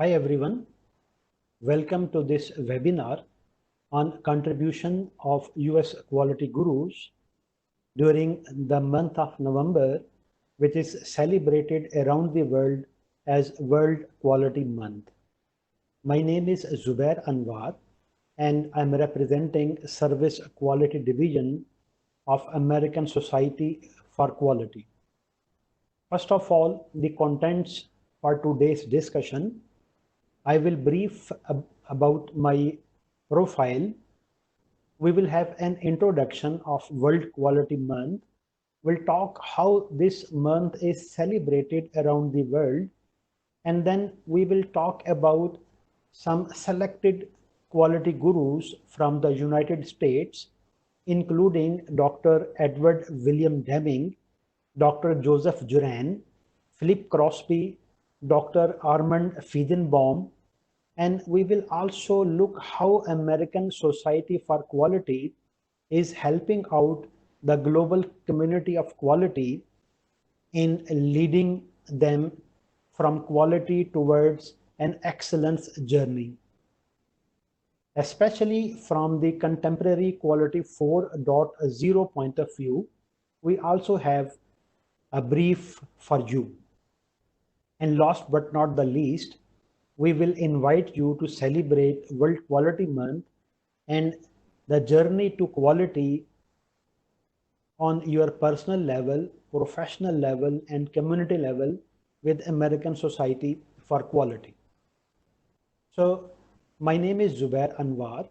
Hi everyone, welcome to this webinar on contribution of US quality gurus during the month of November, which is celebrated around the world as World Quality Month. My name is Zubair Anwar and I'm representing Service Quality Division of American Society for Quality. First of all, the contents for today's discussion. I will brief about my profile. We will have an introduction of World Quality Month. We'll talk how this month is celebrated around the world. And then we will talk about some selected quality gurus from the United States, including Dr. Edward William Deming, Dr. Joseph Juran, Philip Crosby, Dr. Armand Feigenbaum, and we will also look how American Society for Quality is helping out the global community of quality in leading them from quality towards an excellence journey. Especially from the contemporary Quality 4.0 point of view, we also have a brief for you. And last but not the least, we will invite you to celebrate World Quality Month and the journey to quality on your personal level, professional level, and community level with American Society for Quality. So, my name is Zubair Anwar.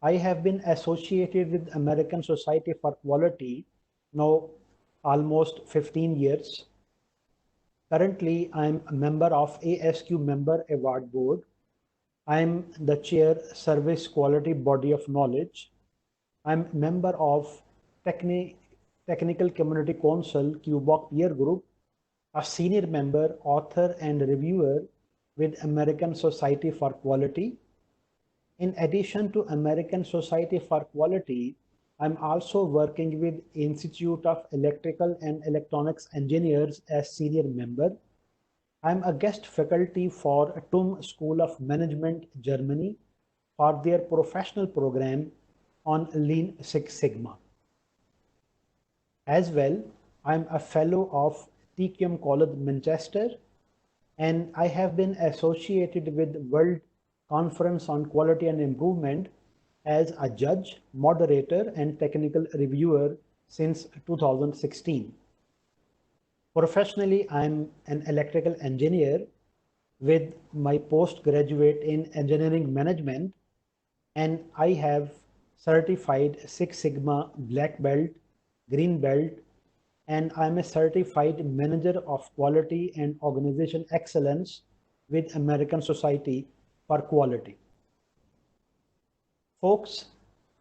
I have been associated with American Society for Quality now almost 15 years. Currently, I'm a member of ASQ Member Award Board. I'm the chair Service Quality Body of Knowledge. I'm member of Technical Community Council QBOC Peer Group, a senior member, author, and reviewer with American Society for Quality. In addition to American Society for Quality, I'm also working with Institute of Electrical and Electronics Engineers as senior member. I'm a guest faculty for TUM School of Management, Germany, for their professional program on Lean Six Sigma. As well, I'm a fellow of TQM College Manchester, and I have been associated with World Conference on Quality and Improvement as a judge, moderator, and technical reviewer since 2016. Professionally, I'm an electrical engineer with my postgraduate in engineering management, and I have certified Six Sigma Black Belt, Green Belt, and I'm a certified manager of quality and organization excellence with American Society for Quality. Folks,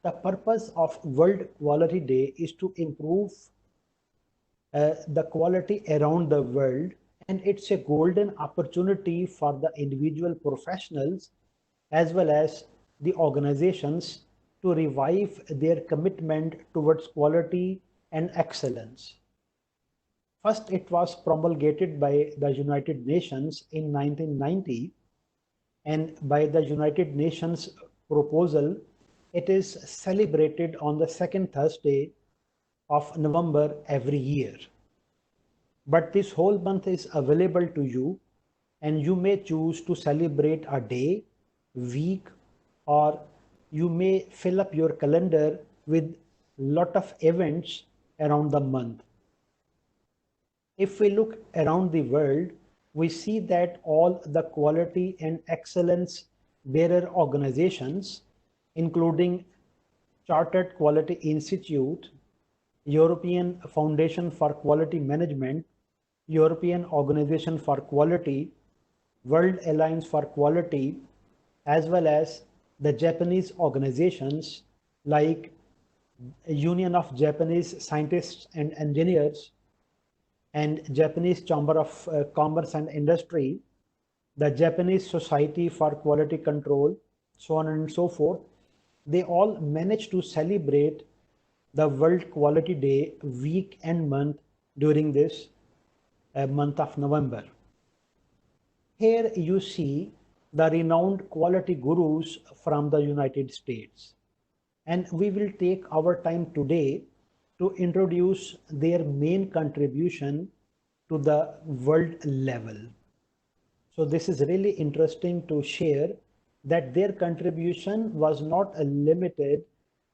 the purpose of World Quality Day is to improve the quality around the world, and it's a golden opportunity for the individual professionals as well as the organizations to revive their commitment towards quality and excellence. First, it was promulgated by the United Nations in 1990, and by the United Nations proposal, it is celebrated on the second Thursday of November every year. But this whole month is available to you, and you may choose to celebrate a day, week, or you may fill up your calendar with lot of events around the month. If we look around the world, we see that all the quality and excellence bearer organizations, including Chartered Quality Institute, European Foundation for Quality Management, European Organization for Quality, World Alliance for Quality, as well as the Japanese organizations like Union of Japanese Scientists and Engineers and Japanese Chamber of Commerce and Industry, the Japanese Society for Quality Control, so on and so forth. They all managed to celebrate the World Quality Day week and month during this month of November. Here you see the renowned quality gurus from the United States. And we will take our time today to introduce their main contribution to the world level. So this is really interesting to share that their contribution was not limited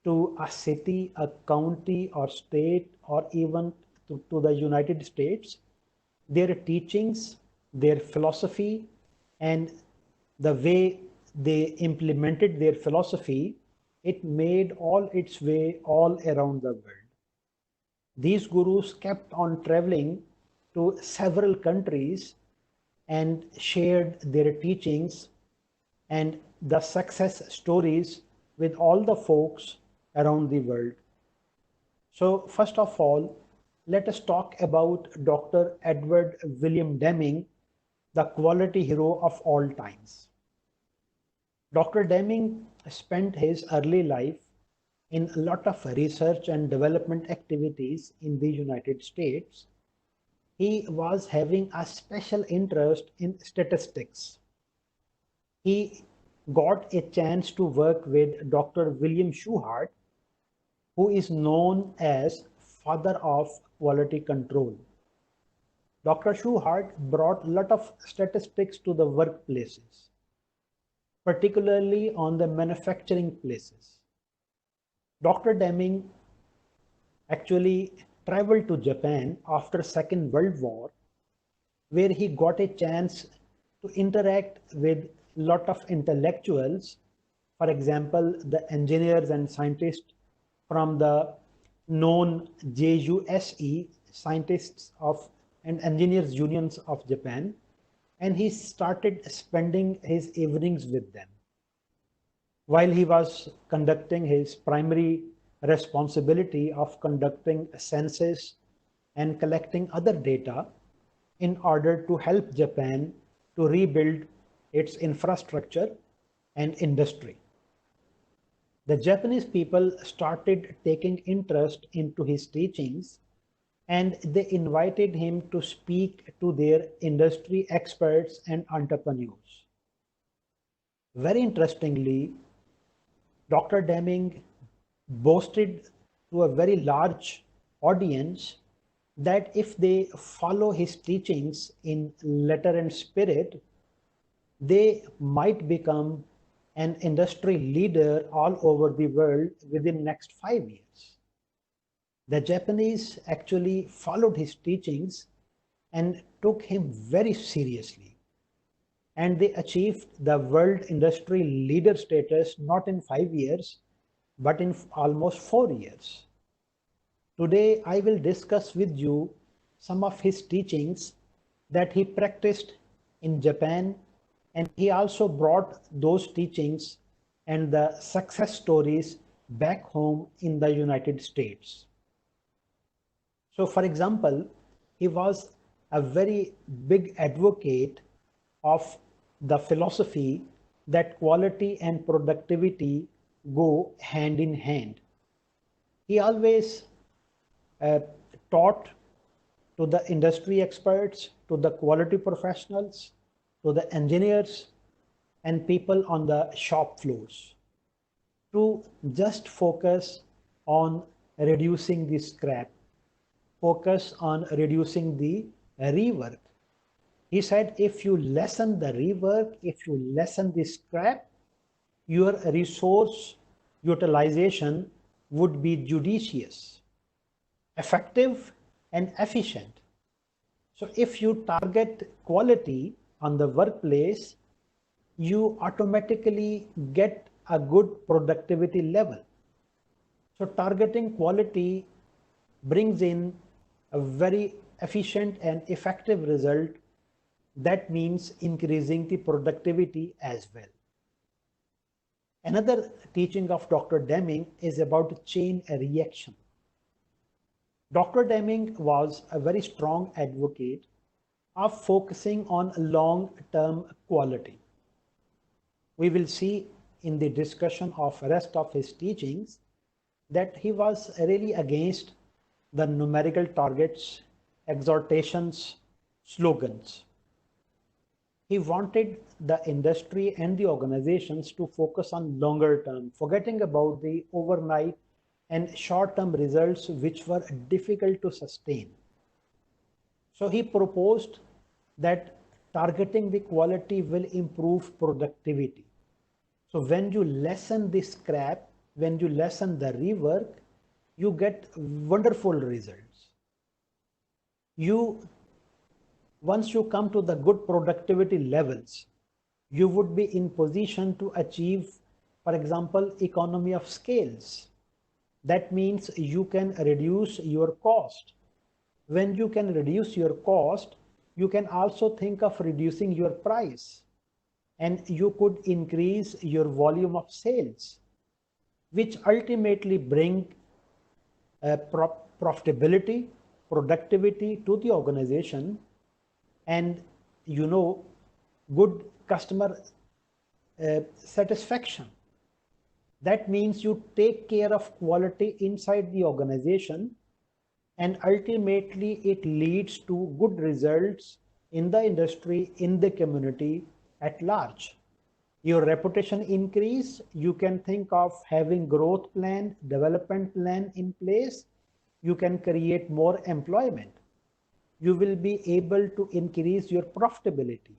to a city, a county or state or even to the United States. Their teachings, their philosophy and the way they implemented their philosophy, it made all its way all around the world. These gurus kept on traveling to several countries and shared their teachings and the success stories with all the folks around the world. So first of all, let us talk about Dr. Edward William Deming, the quality hero of all times. Dr. Deming spent his early life in a lot of research and development activities in the United States. He was having a special interest in statistics. He got a chance to work with Dr. William Shewhart, who is known as father of quality control. Dr. Shewhart brought a lot of statistics to the workplaces, particularly on the manufacturing places. Dr. Deming actually traveled to Japan after Second World War, where he got a chance to interact with a lot of intellectuals, for example, the engineers and scientists from the known JUSE, Scientists of and Engineers Unions of Japan, and he started spending his evenings with them. While he was conducting his primary responsibility of conducting census and collecting other data in order to help Japan to rebuild its infrastructure and industry. The Japanese people started taking interest into his teachings and they invited him to speak to their industry experts and entrepreneurs. Very interestingly, Dr. Deming boasted to a very large audience that if they follow his teachings in letter and spirit, they might become an industry leader all over the world within next 5 years. The Japanese actually followed his teachings and took him very seriously. And they achieved the world industry leader status not in 5 years, but in almost 4 years. Today, I will discuss with you some of his teachings that he practiced in Japan, and he also brought those teachings and the success stories back home in the United States. So for example, he was a very big advocate of the philosophy that quality and productivity go hand in hand. He always taught to the industry experts, to the quality professionals, to the engineers and people on the shop floors to just focus on reducing the scrap, focus on reducing the rework. He said, if you lessen the rework, if you lessen the scrap, your resource utilization would be judicious, effective, and efficient. So if you target quality on the workplace, you automatically get a good productivity level. So targeting quality brings in a very efficient and effective result. That means increasing the productivity as well. Another teaching of Dr. Deming is about chain reaction. Dr. Deming was a very strong advocate of focusing on long-term quality. We will see in the discussion of rest of his teachings that he was really against the numerical targets, exhortations, slogans. He wanted the industry and the organizations to focus on longer term, forgetting about the overnight and short term results which were difficult to sustain. So he proposed that targeting the quality will improve productivity. So when you lessen the scrap, when you lessen the rework, you get wonderful results. Once you come to the good productivity levels, you would be in position to achieve, for example, economy of scales. That means you can reduce your cost. When you can reduce your cost, you can also think of reducing your price, and you could increase your volume of sales, which ultimately bring profitability, productivity to the organization, and good customer satisfaction. That means you take care of quality inside the organization, and ultimately it leads to good results in the industry, in the community at large. Your reputation increase, you can think of having growth plan, development plan in place, you can create more employment, you will be able to increase your profitability,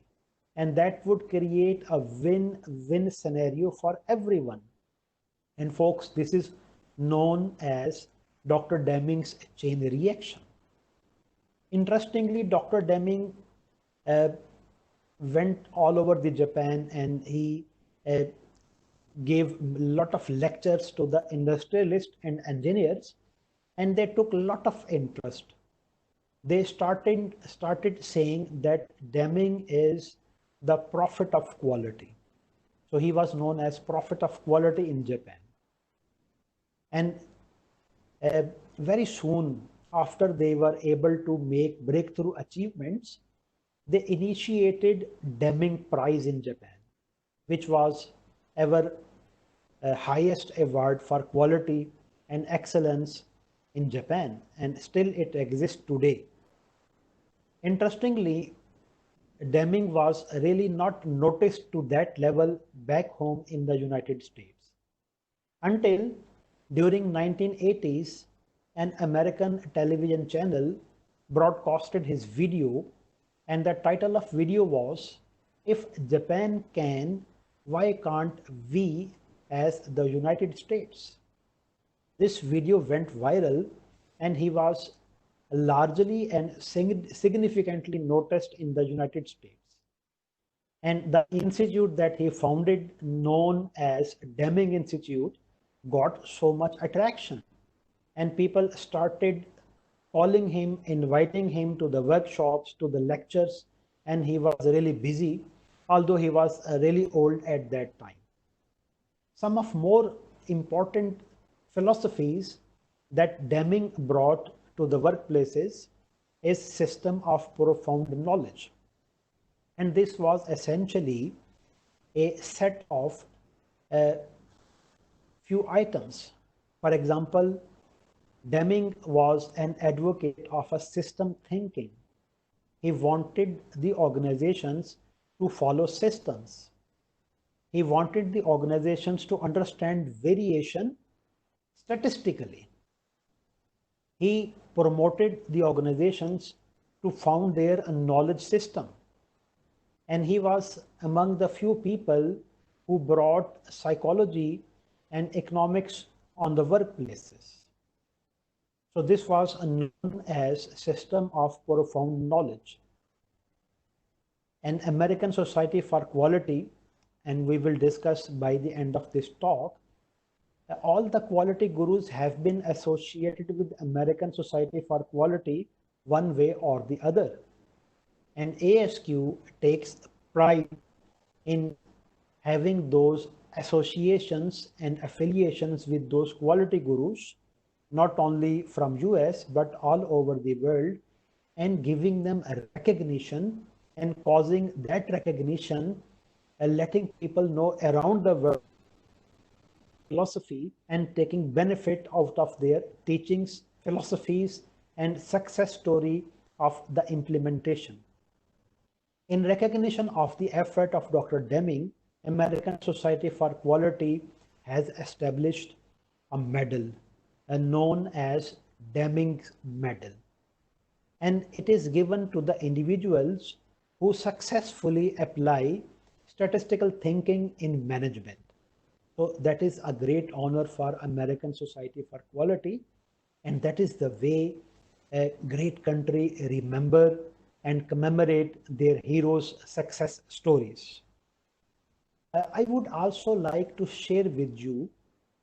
and that would create a win-win scenario for everyone. And folks, this is known as Dr. Deming's chain reaction. Interestingly, Dr. Deming went all over the Japan, and he gave a lot of lectures to the industrialists and engineers, and they took a lot of interest. They started saying that Deming is the prophet of quality. So he was known as prophet of quality in Japan. And very soon after they were able to make breakthrough achievements, they initiated Deming Prize in Japan, which was ever highest award for quality and excellence in Japan, and still it exists today. Interestingly, Deming was really not noticed to that level back home in the United States until during 1980s, an American television channel broadcasted his video, and the title of video was, "If Japan can, why can't we as the United States?" This video went viral, and he was largely and significantly noticed in the United States. And the institute that he founded, known as Deming Institute, got so much attraction, and people started calling him, inviting him to the workshops, to the lectures, and he was really busy, although he was really old at that time. Some of more important philosophies that Deming brought to the workplaces is system of profound knowledge. And this was essentially a set of few items. For example, Deming was an advocate of a system thinking. He wanted the organizations to follow systems. He wanted the organizations to understand variation statistically. He promoted the organizations to found their knowledge system. And he was among the few people who brought psychology and economics on the workplaces. So this was known as system of profound knowledge. An American Society for Quality, and we will discuss by the end of this talk, all the quality gurus have been associated with American Society for Quality one way or the other. And ASQ takes pride in having those associations and affiliations with those quality gurus, not only from US, but all over the world, and giving them a recognition and causing that recognition, letting people know around the world philosophy and taking benefit out of their teachings, philosophies, and success story of the implementation. In recognition of the effort of Dr. Deming, American Society for Quality has established a medal known as Deming's Medal, and it is given to the individuals who successfully apply statistical thinking in management. So that is a great honor for American Society for Quality, and that is the way a great country remember and commemorate their heroes' success stories. I would also like to share with you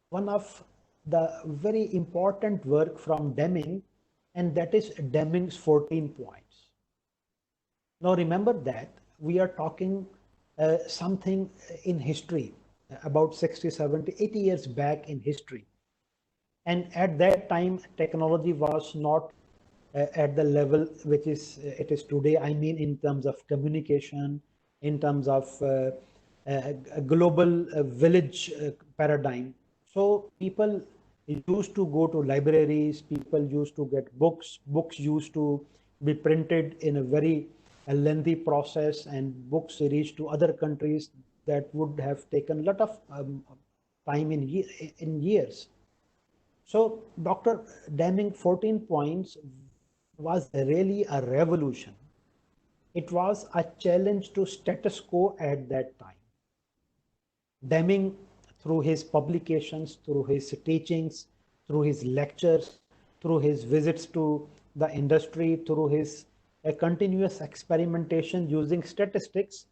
one of the very important work from Deming, and that is Deming's 14 points. Now remember that we are talking something in history, about 60, 70, 80 years back in history. And at that time, technology was not at the level which is it is today. I mean, in terms of communication, in terms of a global village paradigm. So people used to go to libraries, people used to get books, books used to be printed in a very lengthy process, and books reached to other countries that would have taken a lot of time in years. So Dr. Deming 14 points was really a revolution. It was a challenge to status quo at that time. Deming, through his publications, through his teachings, through his lectures, through his visits to the industry, through his continuous experimentation using statistics,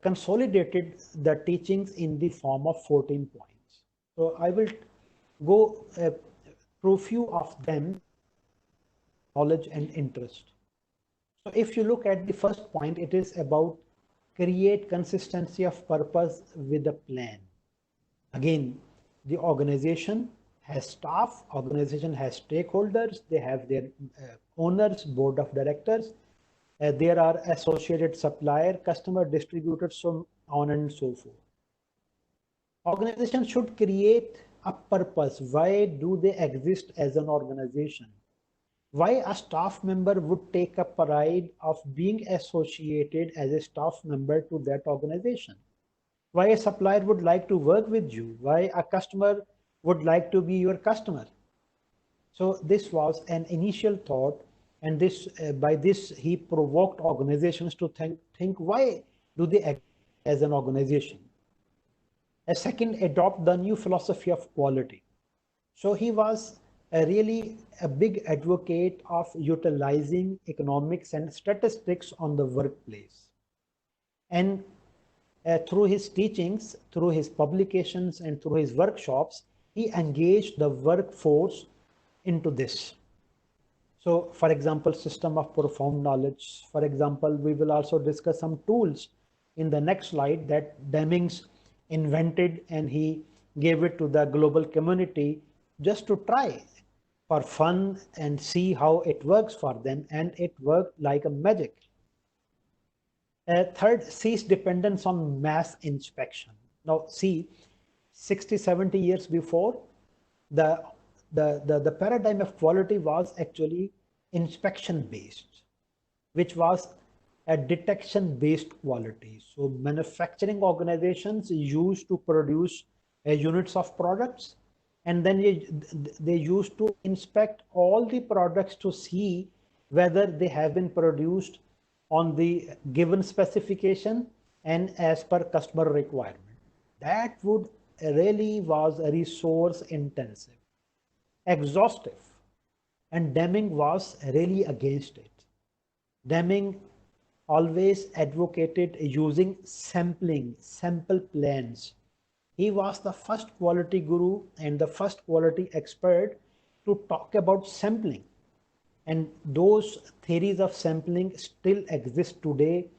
consolidated the teachings in the form of 14 points. So I will go through few of them, knowledge and interest. So if you look at the first point, it is about create consistency of purpose with a plan. Again, the organization has staff, organization has stakeholders, they have their owners, board of directors, there are associated supplier, customer, distributors, so on and so forth. Organization should create a purpose. Why do they exist as an organization? Why a staff member would take a pride of being associated as a staff member to that organization? Why a supplier would like to work with you? Why a customer would like to be your customer? So this was an initial thought, and this by this he provoked organizations to think why do they act as an organization? A second, adopt the new philosophy of quality. So he was really a big advocate of utilizing economics and statistics on the workplace. And through his teachings, through his publications, and through his workshops, he engaged the workforce into this. So, for example, system of profound knowledge. For example, we will also discuss some tools in the next slide that Demings invented, and he gave it to the global community just to try for fun and see how it works for them, and it worked like a magic. Third, cease dependence on mass inspection. Now see, 60, 70 years before, the paradigm of quality was actually inspection based, which was a detection based quality. So manufacturing organizations used to produce units of products, and then they used to inspect all the products to see whether they have been produced on the given specification and as per customer requirement. That would really was resource intensive, exhaustive, and Deming was really against it. Deming always advocated using sampling, sample plans. He was the first quality guru and the first quality expert to talk about sampling. And those theories of sampling still exist today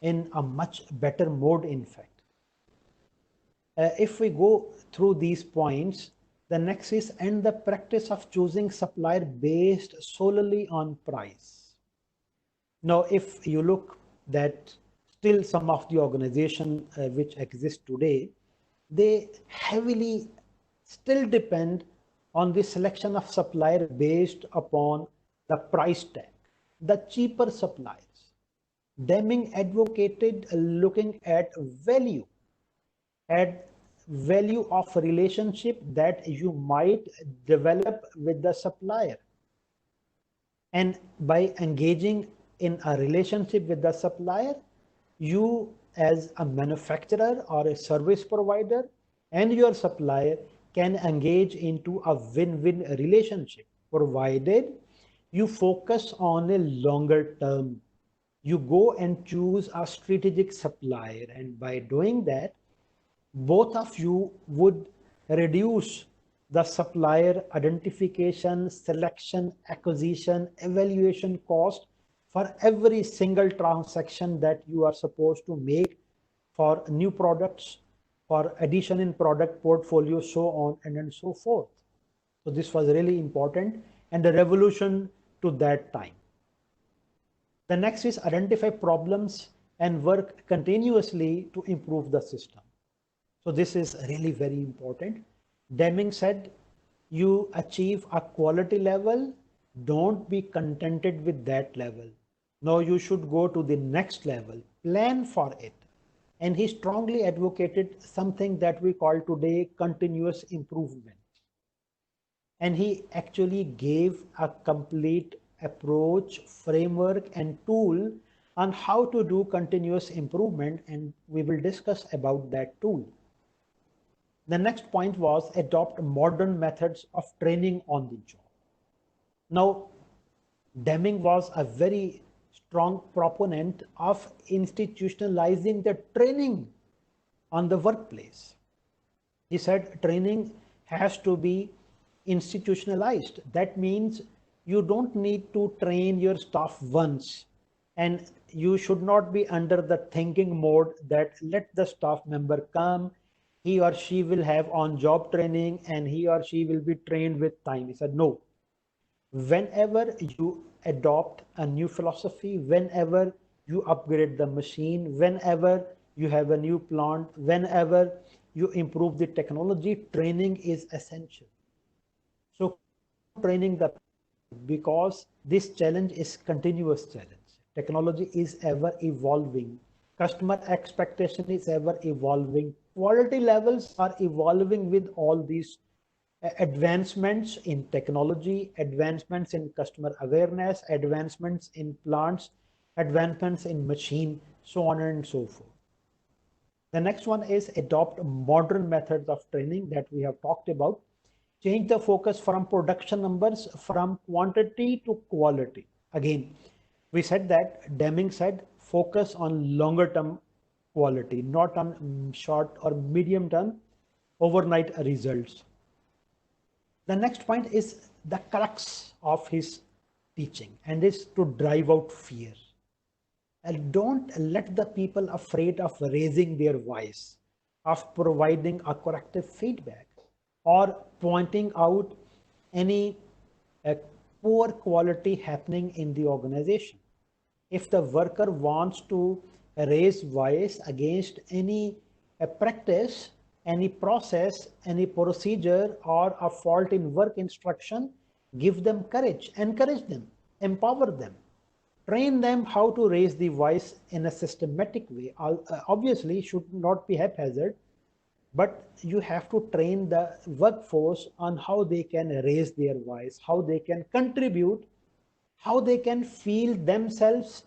in a much better mode, in fact. If we go through these points, the next is and the practice of choosing supplier based solely on price. Now, if you look that still some of the organization which exist today, they heavily still depend on the selection of supplier based upon the price tag, the cheaper suppliers. Deming advocated looking at value of relationship that you might develop with the supplier. And by engaging in a relationship with the supplier, you as a manufacturer or a service provider and your supplier can engage into a win-win relationship, provided you focus on a longer term. You go and choose a strategic supplier, and by doing that, both of you would reduce the supplier identification, selection, acquisition, evaluation cost for every single transaction that you are supposed to make for new products, for addition in product portfolio, so on and so forth. So this was really important and a revolution to that time. The next is identify problems and work continuously to improve the system. So this is really very important. Deming said, you achieve a quality level, don't be contented with that level. Now you should go to the next level, plan for it. And he strongly advocated something that we call today continuous improvement. And he actually gave a complete approach, framework, and tool on how to do continuous improvement, and we will discuss about that tool. The next point was adopt modern methods of training on the job. Now, Deming was a very strong proponent of institutionalizing the training on the workplace. He said training has to be institutionalized. That means you don't need to train your staff once, and you should not be under the thinking mode that let the staff member come, he or she will have on-job training and he or she will be trained with time. He said, no. Whenever you adopt a new philosophy, whenever you upgrade the machine, whenever you have a new plant, whenever you improve the technology, training is essential. So training the, because this challenge is continuous challenge. Technology is ever evolving. Customer expectation is ever evolving. Quality levels are evolving with all these advancements in technology, advancements in customer awareness, advancements in plants, advancements in machine, so on and so forth. The next one is adopt modern methods of training that we have talked about. Change the focus from production numbers, from quantity to quality. Again, we said that Deming said focus on longer term quality, not on short or medium term overnight results. The next point is the crux of his teaching, and is to drive out fear. And don't let the people afraid of raising their voice, of providing a corrective feedback, or pointing out any poor quality happening in the organization. If the worker wants to raise voice against any practice, any process, any procedure, or a fault in work instruction, give them courage, encourage them, empower them, train them how to raise the voice in a systematic way. Obviously, should not be haphazard, but you have to train the workforce on how they can raise their voice, how they can contribute, how they can feel themselves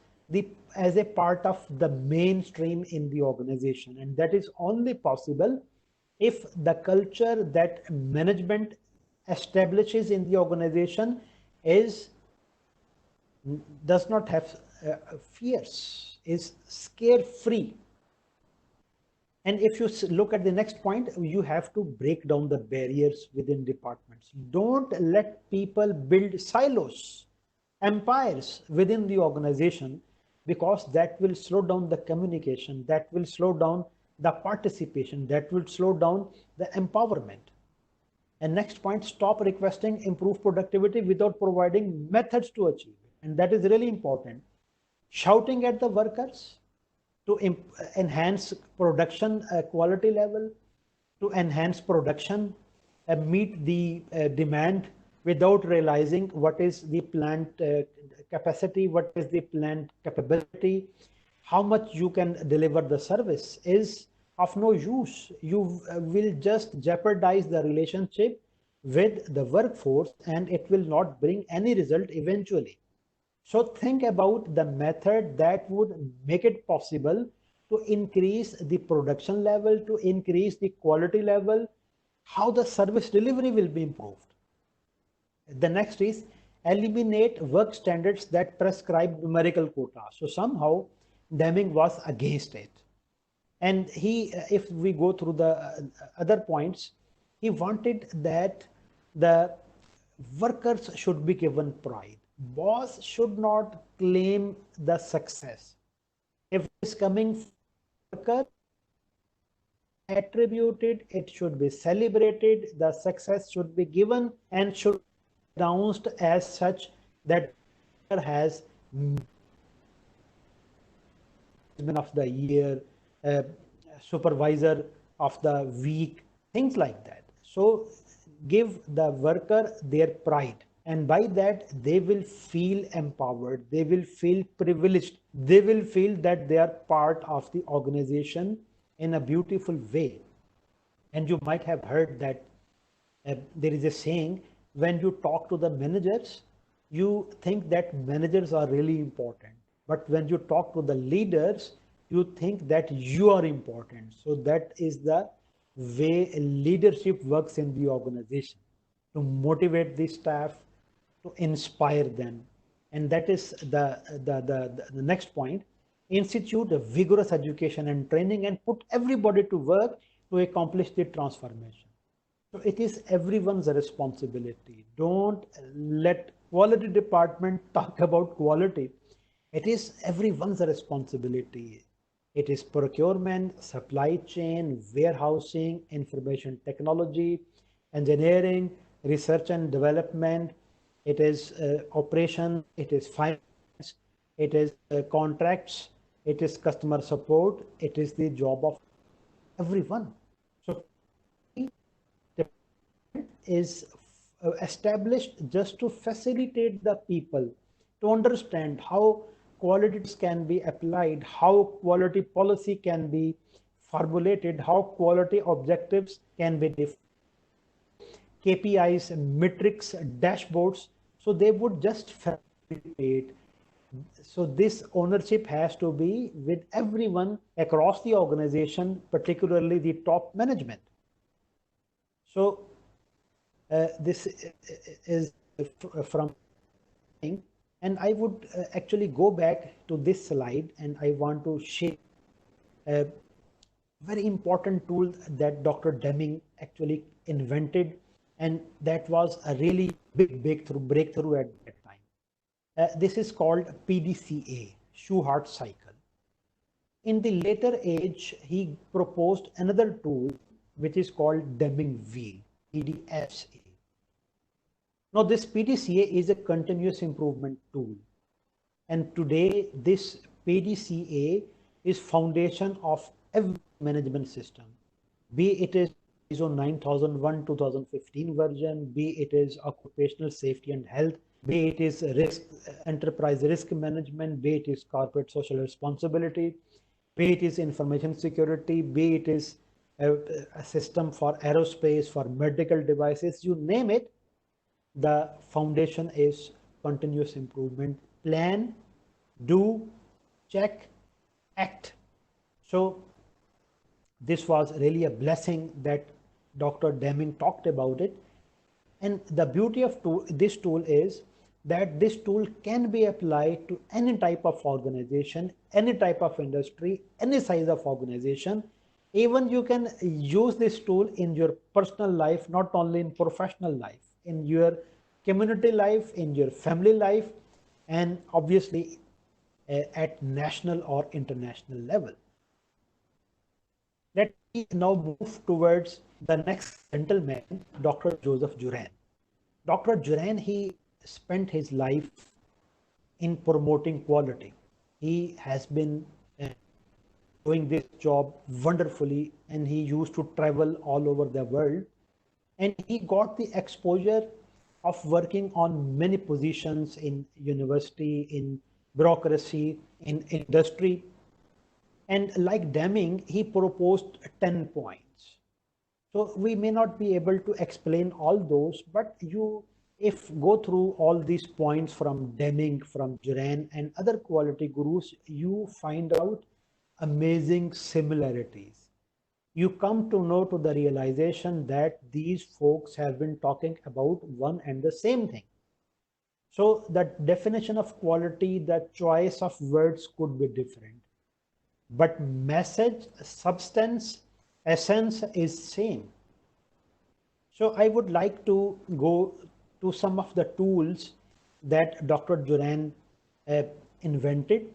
as a part of the mainstream in the organization. And that is only possible if the culture that management establishes in the organization does not have fears, is scare free. And if you look at the next point, you have to break down the barriers within departments. Don't let people build silos, empires within the organization, because that will slow down the communication, that will slow down the participation, that will slow down the empowerment. And next point, stop requesting improved productivity without providing methods to achieve it. And that is really important. Shouting at the workers to enhance production quality level, to enhance production, meet the demand without realizing what is the plant capacity, what is the plant capability, how much you can deliver the service is of no use. You will just jeopardize the relationship with the workforce, and it will not bring any result eventually. So think about the method that would make it possible to increase the production level, to increase the quality level, how the service delivery will be improved. The next is eliminate work standards that prescribe numerical quota. So somehow Deming was against it. And he, if we go through the other points, he wanted that the workers should be given pride. Boss should not claim the success. If it's coming from worker, attributed, it should be celebrated, the success should be given and should be announced as such that has of the year, supervisor of the week, things like that. So give the worker their pride, and by that they will feel empowered, they will feel privileged, they will feel that they are part of the organization in a beautiful way. And you might have heard that there is a saying, when you talk to the managers, you think that managers are really important. But when you talk to the leaders, you think that you are important. So that is the way leadership works in the organization, to motivate the staff, to inspire them. And that is the next point. Institute a vigorous education and training and put everybody to work to accomplish the transformation. So it is everyone's responsibility. Don't let quality department talk about quality. It is everyone's responsibility. It is procurement, supply chain, warehousing, information technology, engineering, research and development. It is operation, it is finance, it is contracts, it is customer support. It is the job of everyone. So is established just to facilitate the people to understand how qualities can be applied, how quality policy can be formulated, how quality objectives can be defined, KPIs, metrics, dashboards. So they would just facilitate. So this ownership has to be with everyone across the organization, particularly the top management. So this is from, and I would actually go back to this slide, and I want to share a very important tool that Dr. Deming actually invented, and that was a really big breakthrough at that time. This is called PDCA, Shewhart cycle. In the later age, he proposed another tool which is called Deming wheel, PDCA. Now this PDCA is a continuous improvement tool, and today this PDCA is foundation of every management system, be it is ISO 9001 2015 version, be it is occupational safety and health, be it is risk, enterprise risk management, be it is corporate social responsibility, be it is information security, be it is a system for aerospace, for medical devices, you name it. The foundation is continuous improvement. Plan, do, check, act. So this was really a blessing that Dr. Deming talked about it. And the beauty of this tool is that this tool can be applied to any type of organization, any type of industry, any size of organization. Even you can use this tool in your personal life, not only in professional life, in your community life, in your family life, and obviously at national or international level. Let me now move towards the next gentleman, Dr. Joseph Juran. Dr. Juran, he spent his life in promoting quality. He has been doing this job wonderfully, and he used to travel all over the world, and he got the exposure of working on many positions in university, in bureaucracy, in industry. And like Deming, he proposed 10 points. So we may not be able to explain all those, but if go through all these points from Deming, from Juran and other quality gurus, you find out amazing similarities. You come to know to the realization that these folks have been talking about one and the same thing. So the definition of quality, the choice of words could be different, but message, substance, essence is same. So I would like to go to some of the tools that Dr. Juran uh, invented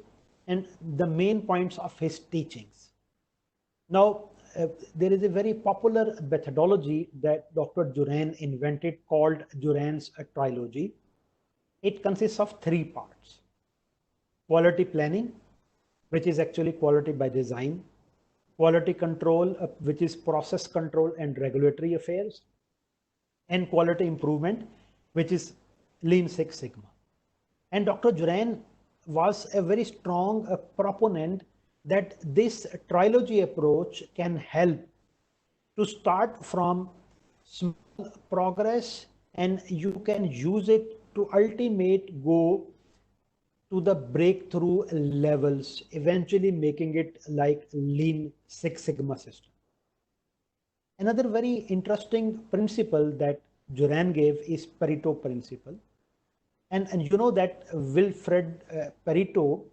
and the main points of his teachings. Now, there is a very popular methodology that Dr. Juran invented called Juran's trilogy. It consists of three parts: quality planning, which is actually quality by design; quality control, which is process control and regulatory affairs; and quality improvement, which is Lean Six Sigma. And Dr. Juran was a very strong proponent that this trilogy approach can help to start from small progress, and you can use it to ultimate go to the breakthrough levels, eventually making it like Lean Six Sigma system. Another very interesting principle that Juran gave is Pareto principle. And you know that Wilfred Pareto,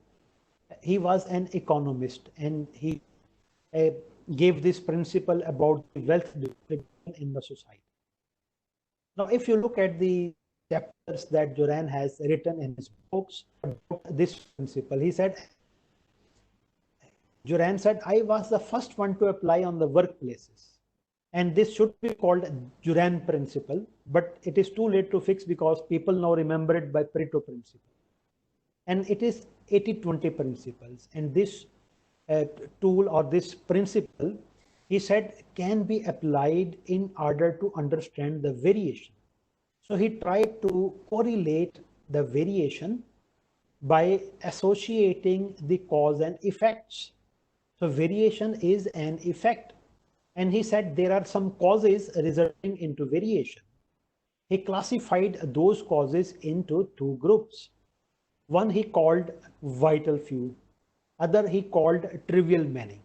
he was an economist, and he uh, gave this principle about the wealth distribution in the society. Now, if you look at the chapters that Juran has written in his books about this principle, Juran said, I was the first one to apply on the workplaces. And this should be called Juran principle, but it is too late to fix because people now remember it by Pareto principle. And it is 80-20 principles. And this tool or this principle, he said, can be applied in order to understand the variation. So he tried to correlate the variation by associating the cause and effects. So variation is an effect. And he said there are some causes resulting into variation. He classified those causes into two groups. One he called vital few, other he called trivial many.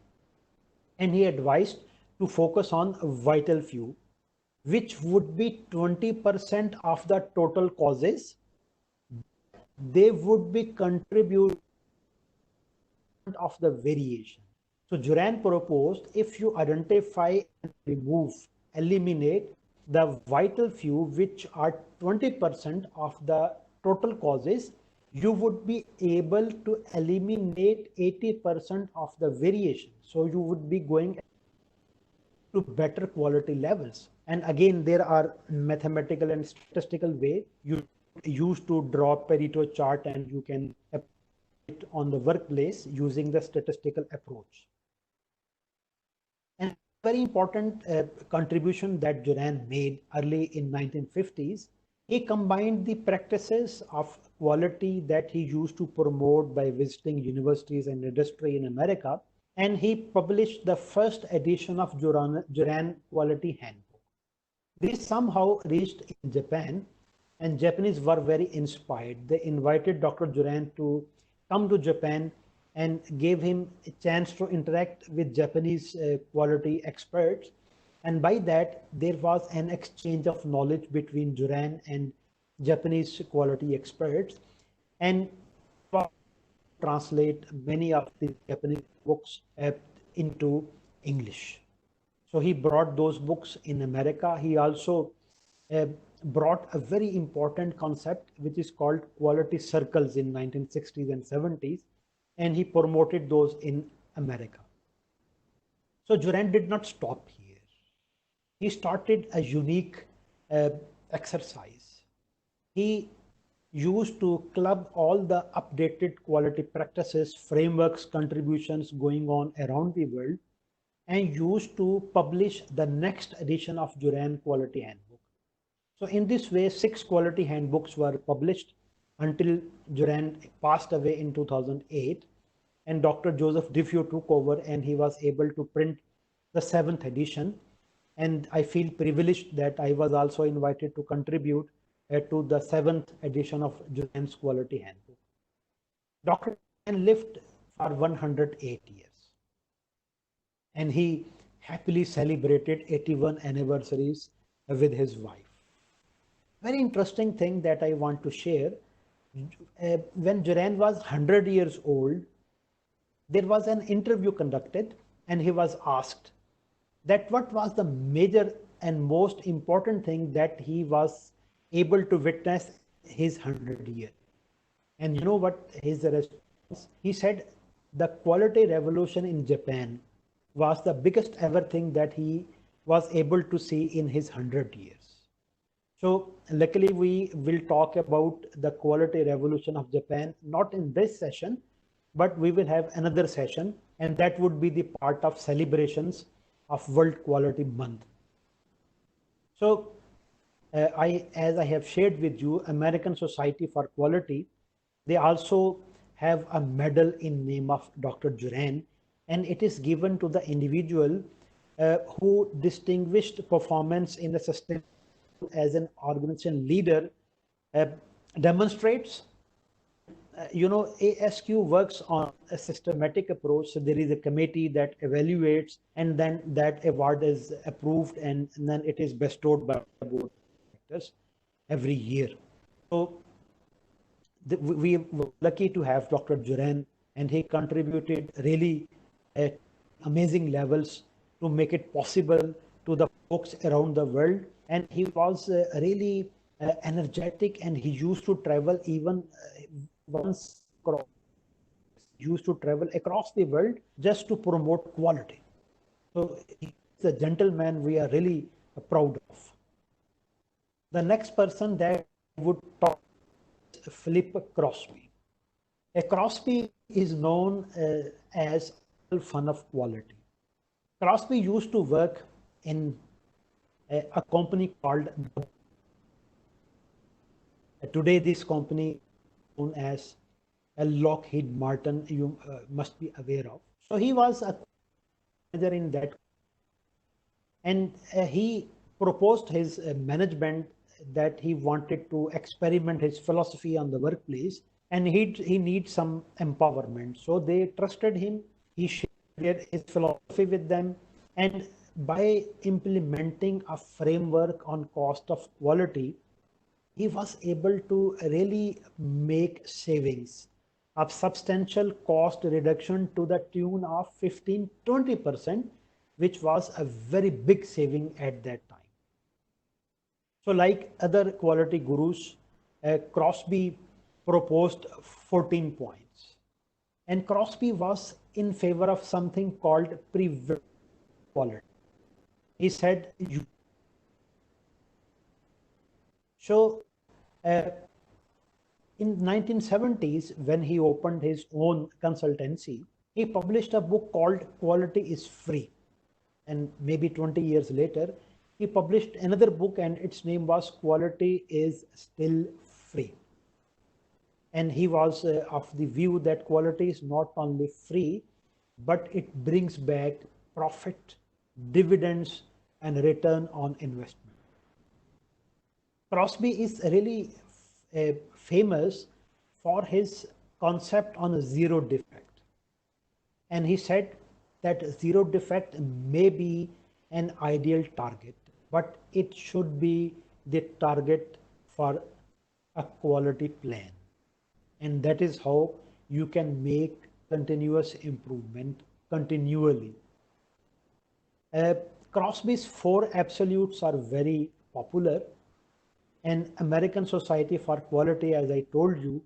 And he advised to focus on vital few, which would be 20% of the total causes. They would be contributing of the variation. So Juran proposed, if you identify and eliminate the vital few, which are 20% of the total causes, you would be able to eliminate 80% of the variation. So you would be going to better quality levels. And again, there are mathematical and statistical way you use to draw Pareto chart, and you can apply it on the workplace using the statistical approach. And very important contribution that Juran made early in 1950s, he combined the practices of quality that he used to promote by visiting universities and industry in America, and he published the first edition of Juran Quality Handbook. This somehow reached in Japan, and Japanese were very inspired. They invited Dr. Juran to come to Japan and gave him a chance to interact with Japanese quality experts. And by that, there was an exchange of knowledge between Juran and Japanese quality experts, and translate many of the Japanese books into English. So he brought those books in America. He also brought a very important concept, which is called quality circles in 1960s and 70s, and he promoted those in America. So Juran did not stop here. He started a unique exercise. He used to club all the updated quality practices, frameworks, contributions going on around the world, and used to publish the next edition of Juran Quality Handbook. So in this way, 6 quality handbooks were published until Juran passed away in 2008. and Dr. Joseph DeFeo took over, and he was able to print the 7th edition. And I feel privileged that I was also invited to contribute to the 7th edition of Juran's Quality Handbook. Dr. Juran lived for 108 years, and he happily celebrated 81 anniversaries with his wife. Very interesting thing that I want to share. When Juran was 100 years old, there was an interview conducted, and he was asked that what was the major and most important thing that he was able to witness his 100 year. And you know what his response? He said the quality revolution in Japan was the biggest ever thing that he was able to see in his 100 years. So luckily we will talk about the quality revolution of Japan, not in this session, but we will have another session, and that would be the part of celebrations of World Quality Month. So as I have shared with you, American Society for Quality, they also have a medal in name of Dr. Juran, and it is given to the individual who distinguished performance in a system as an organization leader, demonstrates. ASQ works on a systematic approach. So there is a committee that evaluates, and then that award is approved, and then it is bestowed by the board of directors every year. So we were lucky to have Dr. Juran, and he contributed really at amazing levels to make it possible to the folks around the world. And he was really energetic, and he used to travel even used to travel across the world just to promote quality. So he's a gentleman we are really proud of. The next person that would talk is Philip Crosby. Crosby is known as fun of quality. Crosby used to work in a company called, today this company known as Lockheed Martin, you must be aware of. So he was a manager in that, and he proposed his management that he wanted to experiment his philosophy on the workplace, and he needs some empowerment. So they trusted him. He shared his philosophy with them, and by implementing a framework on cost of quality, he was able to really make savings of substantial cost reduction to the tune of 15-20%, which was a very big saving at that time. So like other quality gurus, Crosby proposed 14 points. And Crosby was in favor of something called preventive quality. He said, in 1970s, when he opened his own consultancy, he published a book called Quality is Free. And maybe 20 years later, he published another book, and its name was Quality is Still Free. And he was of the view that quality is not only free, but it brings back profit, dividends, and return on investment. Crosby is really famous for his concept on a zero defect. And he said that zero defect may be an ideal target, but it should be the target for a quality plan. And that is how you can make continuous improvement continually. Crosby's 4 absolutes are very popular, and American Society for Quality, as I told you,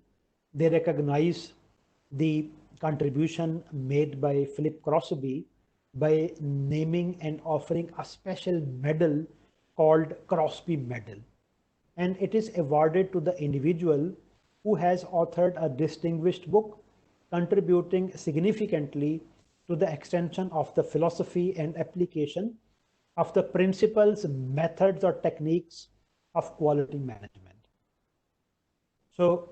they recognize the contribution made by Philip Crosby by naming and offering a special medal called Crosby Medal. And it is awarded to the individual who has authored a distinguished book contributing significantly to the extension of the philosophy and application of the principles, methods, or techniques of quality management. So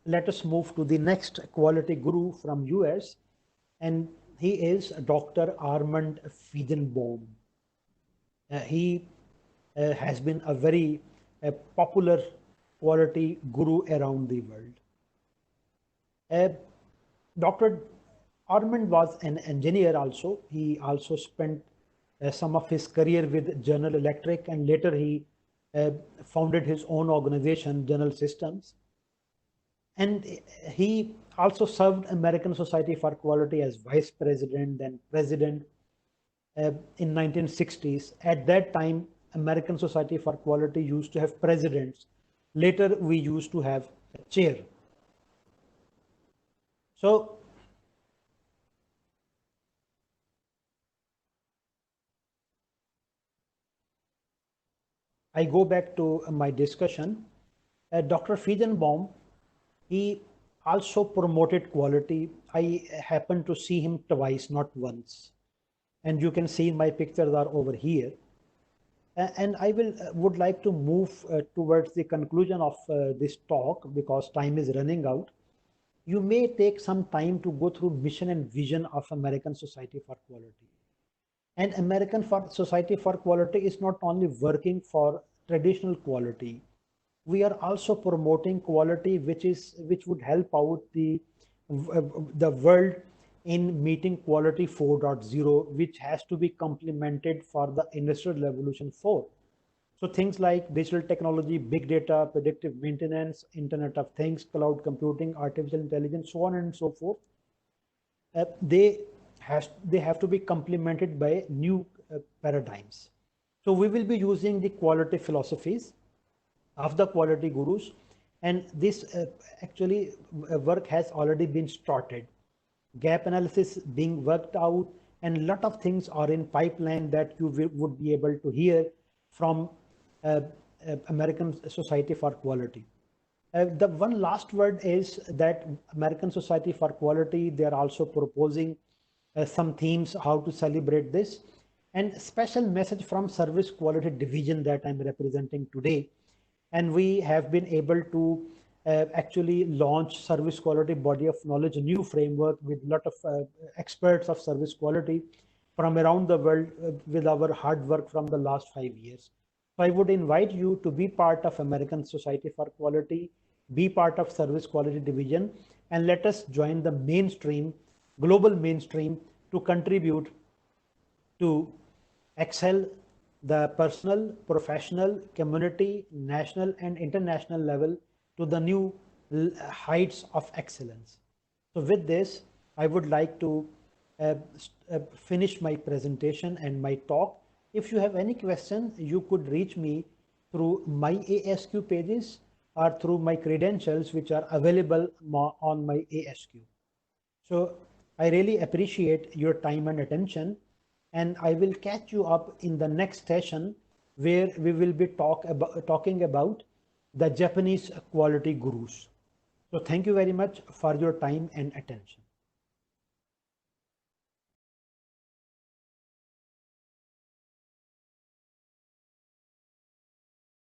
let us move to the next quality guru from US, and he is Dr. Armand Feigenbaum. He has been a very popular quality guru around the world. Dr. Armand was an engineer also. He also spent some of his career with General Electric, and later he founded his own organization, General Systems. And he also served American Society for Quality as vice president and president in 1960s. At that time, American Society for Quality used to have presidents. Later, we used to have a chair. So I go back to my discussion. Dr. Feigenbaum, he also promoted quality. I happened to see him twice, not once. And you can see my pictures are over here. And I would like to move towards the conclusion of this talk because time is running out. You may take some time to go through mission and vision of American Society for Quality. And American Society for Quality is not only working for traditional quality. We are also promoting quality which would help out the world in meeting quality 4.0, which has to be complemented for the Industrial Revolution 4. So things like digital technology, big data, predictive maintenance, Internet of Things, cloud computing, artificial intelligence, so on and so forth, they have to be complemented by new paradigms. So we will be using the quality philosophies of the quality gurus, and this actually work has already been started. Gap analysis being worked out, and a lot of things are in pipeline that you would be able to hear from American Society for Quality. The one last word is that American Society for Quality, they are also proposing some themes how to celebrate this, and special message from Service Quality Division that I'm representing today. And we have been able to actually launch Service Quality Body of Knowledge, a new framework with a lot of experts of service quality from around the world with our hard work from the last 5 years. So I would invite you to be part of American Society for Quality, be part of Service Quality Division, and let us join the mainstream, global mainstream, to contribute to excel the personal, professional, community, national, and international level to the new heights of excellence. So with this, I would like to finish my presentation and my talk. If you have any question, you could reach me through my ASQ pages or through my credentials, which are available on my ASQ. So I really appreciate your time and attention, and I will catch you up in the next session where we will be talking about the Japanese quality gurus. So thank you very much for your time and attention.